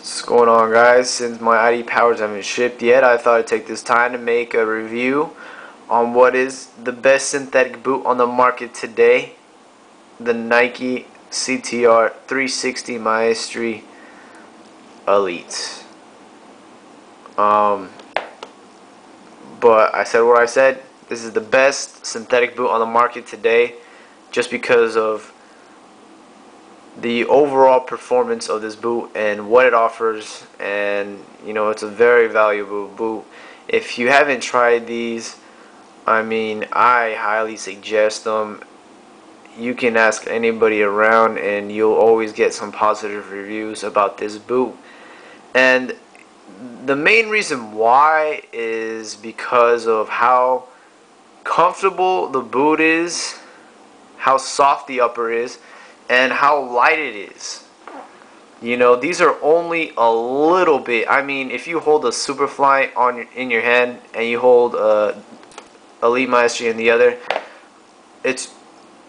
What's going on, guys? Since my ID powers haven't shipped yet, I thought I'd take this time to make a review on what is the best synthetic boot on the market today, the Nike CTR360 Maestri Elite. But I said what I said. This is the best synthetic boot on the market today, just because of the overall performance of this boot and what it offers. And it's a very valuable boot. If you haven't tried these, I highly suggest them. You can ask anybody around and you'll always get some positive reviews about this boot. And the main reason why is because of how comfortable the boot is, how soft the upper is, and how light it is. These are only a little bit. If you hold a Superfly in your hand and you hold Elite Maestri in the other, it's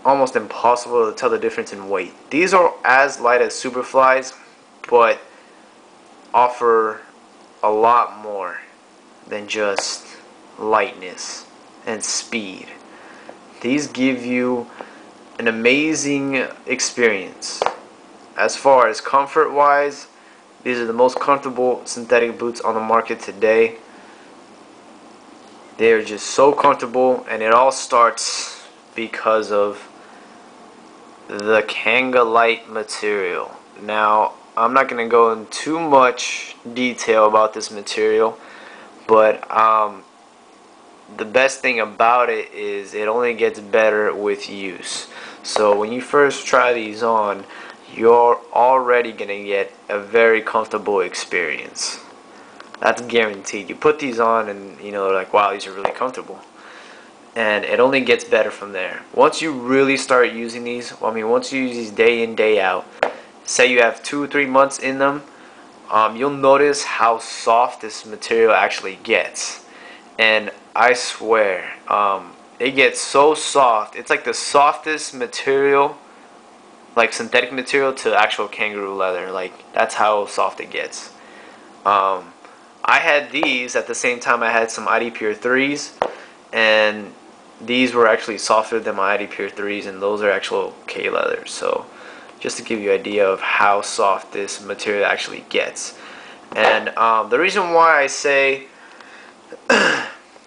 almost impossible to tell the difference in weight. These are as light as Superflies, but offer a lot more than just lightness and speed. These give you an amazing experience. As far as comfort wise, these are the most comfortable synthetic boots on the market today. They are just so comfortable, and it all starts because of the Kangalite material. Now, I'm not going to go into too much detail about this material, but the best thing about it is it only gets better with use. So when you first try these on, you're already going to get a very comfortable experience. That's guaranteed. You put these on and like, wow, these are really comfortable. And it only gets better from there. Once you really start using these, once you use these day in, day out, say you have 2-3 months in them, you'll notice how soft this material actually gets. And I swear, it gets so soft. It's like the softest material, like synthetic material, to actual kangaroo leather. Like, that's how soft it gets. I had these at the same time I had some ID Pure 3s, and these were actually softer than my ID Pure 3s, and those are actual K leather. So just to give you an idea of how soft this material actually gets. And the reason why I say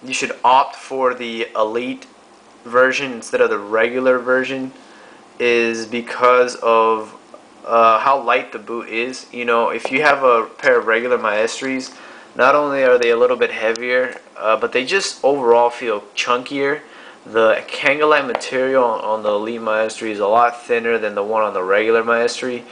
you should opt for the Elite version instead of the regular version is because of how light the boot is. If you have a pair of regular Maestris, not only are they a little bit heavier, but they just overall feel chunkier. The Kangalite material on the Elite Maestri is a lot thinner than the one on the regular Maestri,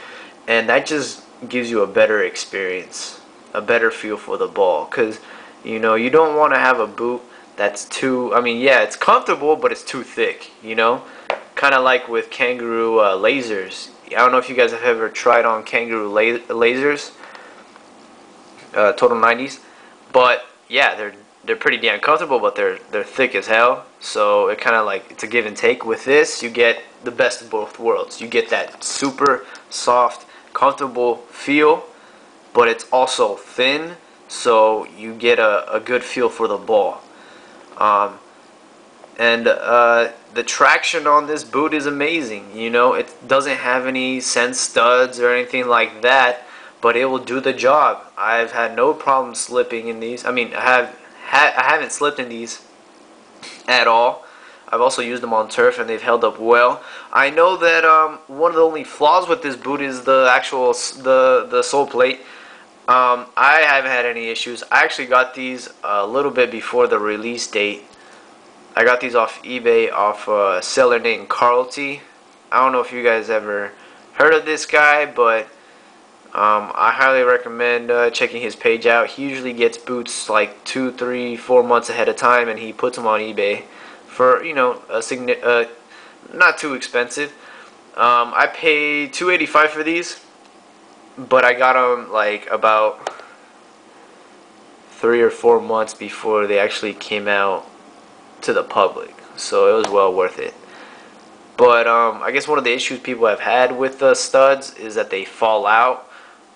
and that just gives you a better experience, a better feel for the ball. Because you don't want to have a boot that's too, yeah, it's comfortable, but it's too thick, kind of like with kangaroo lasers. I don't know if you guys have ever tried on kangaroo lasers, Total 90s, but yeah, they're pretty damn comfortable, but they're thick as hell. So it kind of like, it's a give and take. With this, you get the best of both worlds. You get that super soft, comfortable feel, but it's also thin, so you get a good feel for the ball. The traction on this boot is amazing. It doesn't have any sense studs or anything like that, but it will do the job. I've had no problem slipping in these. I haven't slipped in these at all. I've also used them on turf and they've held up well. I know that one of the only flaws with this boot is the actual the sole plate. I haven't had any issues. I actually got these a little bit before the release date. I got these off eBay off a seller named Carl T. I don't know if you guys ever heard of this guy, but I highly recommend checking his page out. He usually gets boots like 2, 3, 4 months ahead of time, and he puts them on eBay for not too expensive. I paid $285 for these, but I got them like about 3 or 4 months before they actually came out to the public, so it was well worth it. But I guess one of the issues people have had with the studs is that they fall out.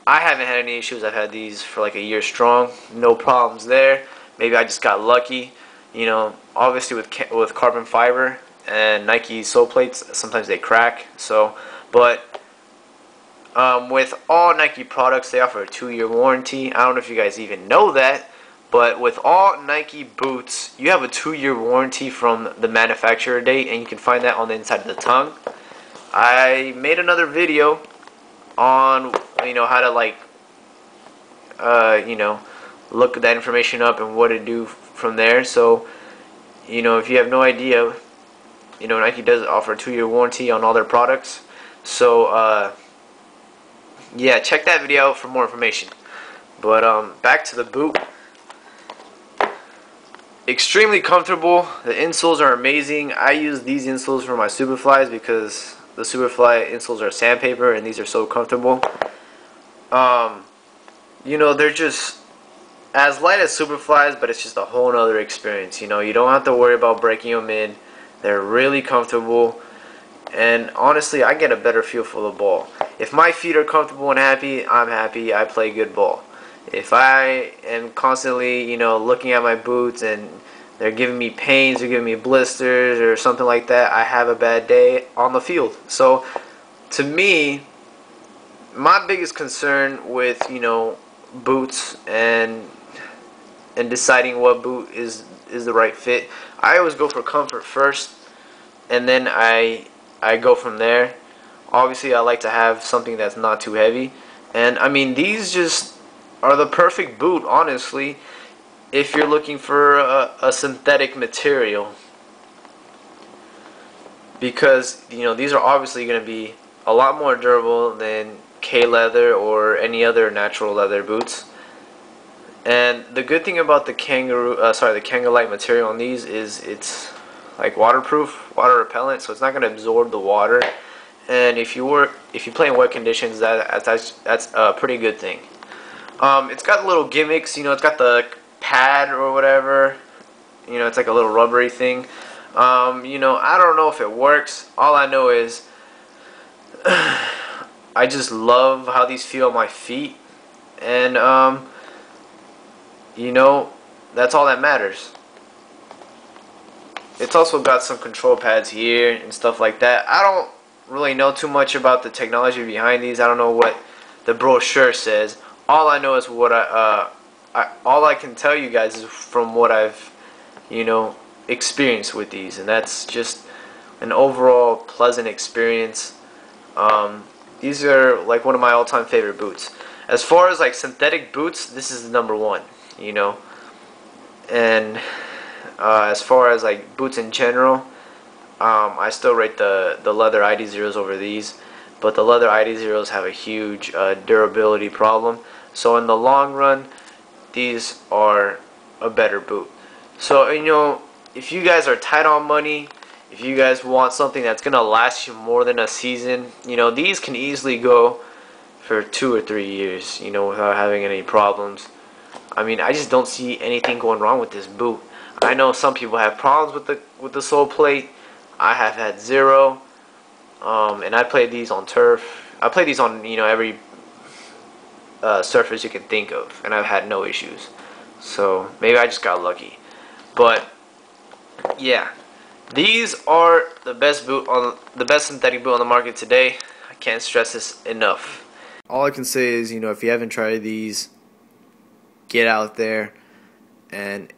I haven't had any issues. I've had these for like a year strong, no problems there. Maybe I just got lucky. You know, obviously with carbon fiber and Nike sole plates, sometimes they crack. So, but with all Nike products, they offer a 2-year warranty. I don't know if you guys even know that, but with all Nike boots, you have a 2-year warranty from the manufacturer date, and you can find that on the inside of the tongue. I made another video on how to like look that information up and what to do from there. So if you have no idea, Nike does offer a 2-year warranty on all their products. So yeah, check that video out for more information. But back to the boot. Extremely comfortable. The insoles are amazing. I use these insoles for my Superflies because the Superfly insoles are sandpaper and these are so comfortable. They're just as light as Superflies, but it's just a whole nother experience. You don't have to worry about breaking them in. They're really comfortable, and honestly, I get a better feel for the ball. If my feet are comfortable and happy, I'm happy. I play good ball. If I am constantly, looking at my boots and they're giving me pains or giving me blisters or something like that, I have a bad day on the field. So, to me, my biggest concern with, boots and deciding what boot is the right fit, I always go for comfort first, and then I go from there. Obviously, I like to have something that's not too heavy, and I mean, these just are the perfect boot, honestly, if you're looking for a synthetic material, because these are obviously going to be a lot more durable than K-leather or any other natural leather boots. And the good thing about the Kangalite material on these is it's like waterproof, water repellent, so it's not going to absorb the water. And if you play in wet conditions, that's a pretty good thing. It's got little gimmicks. It's got the pad or whatever. It's like a little rubbery thing. I don't know if it works. All I know is I just love how these feel on my feet, and that's all that matters. It's also got some control pads here and stuff like that. I don't really know too much about the technology behind these. I don't know what the brochure says. All I know is what all I can tell you guys is from what I've experienced with these, and that's just an overall pleasant experience. These are like one of my all-time favorite boots. As far as like synthetic boots, this is the number one, and as far as like boots in general, I still rate the leather ID0s over these, but the leather ID0s have a huge durability problem. So in the long run, these are a better boot. So if you guys are tight on money, if you guys want something that's gonna last you more than a season, these can easily go for 2 or 3 years, without having any problems. I mean, I just don't see anything going wrong with this boot. I know some people have problems with the sole plate. I have had zero. And I play these on turf. I play these on every surface you can think of, and I've had no issues. So maybe I just got lucky. But yeah, these are the best synthetic boot on the market today. I can't stress this enough. All I can say is, if you haven't tried these, get out there and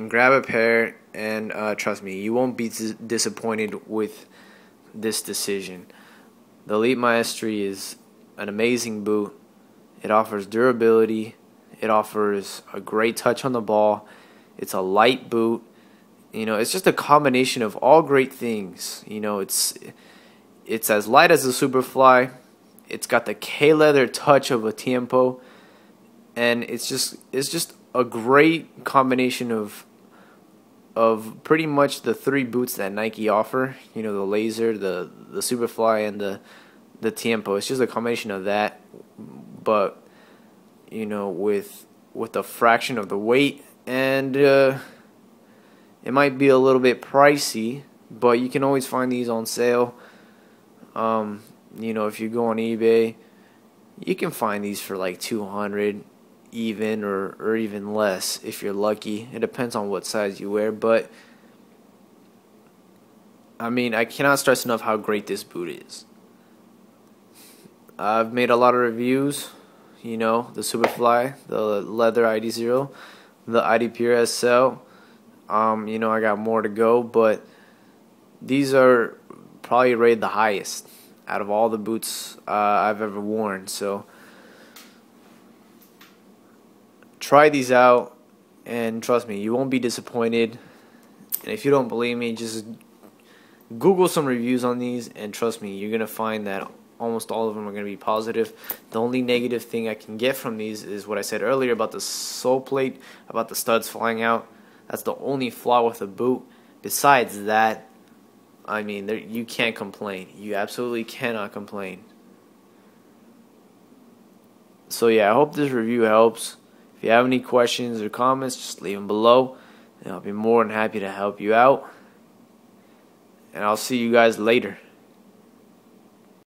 grab a pair, and trust me, you won't be disappointed with this decision. The Elite Maestri is an amazing boot. It offers durability. It offers a great touch on the ball. It's a light boot. It's just a combination of all great things. It's as light as a Superfly. It's got the K-leather touch of a Tiempo, and it's just a great combination of pretty much the 3 boots that Nike offer. The Laser, the Superfly, and the Tiempo. It's just a combination of that, but with a fraction of the weight, and it might be a little bit pricey, but you can always find these on sale. If you go on eBay, You can find these for like 200 even, or even less if you're lucky. It depends on what size you wear, but I mean, I cannot stress enough how great this boot is. I've made a lot of reviews, you know, the Superfly, the leather ID0, the ID Pure SL. You know, I got more to go, but these are probably rated the highest out of all the boots I've ever worn. So try these out, and trust me, you won't be disappointed. And if you don't believe me, just Google some reviews on these, and trust me, you're gonna find that almost all of them are gonna be positive. The only negative thing I can get from these is what I said earlier about the sole plate, about the studs flying out. That's the only flaw with the boot. Besides that, I mean, you can't complain. You absolutely cannot complain. So yeah, I hope this review helps. If you have any questions or comments, just leave them below, and I'll be more than happy to help you out. And I'll see you guys later.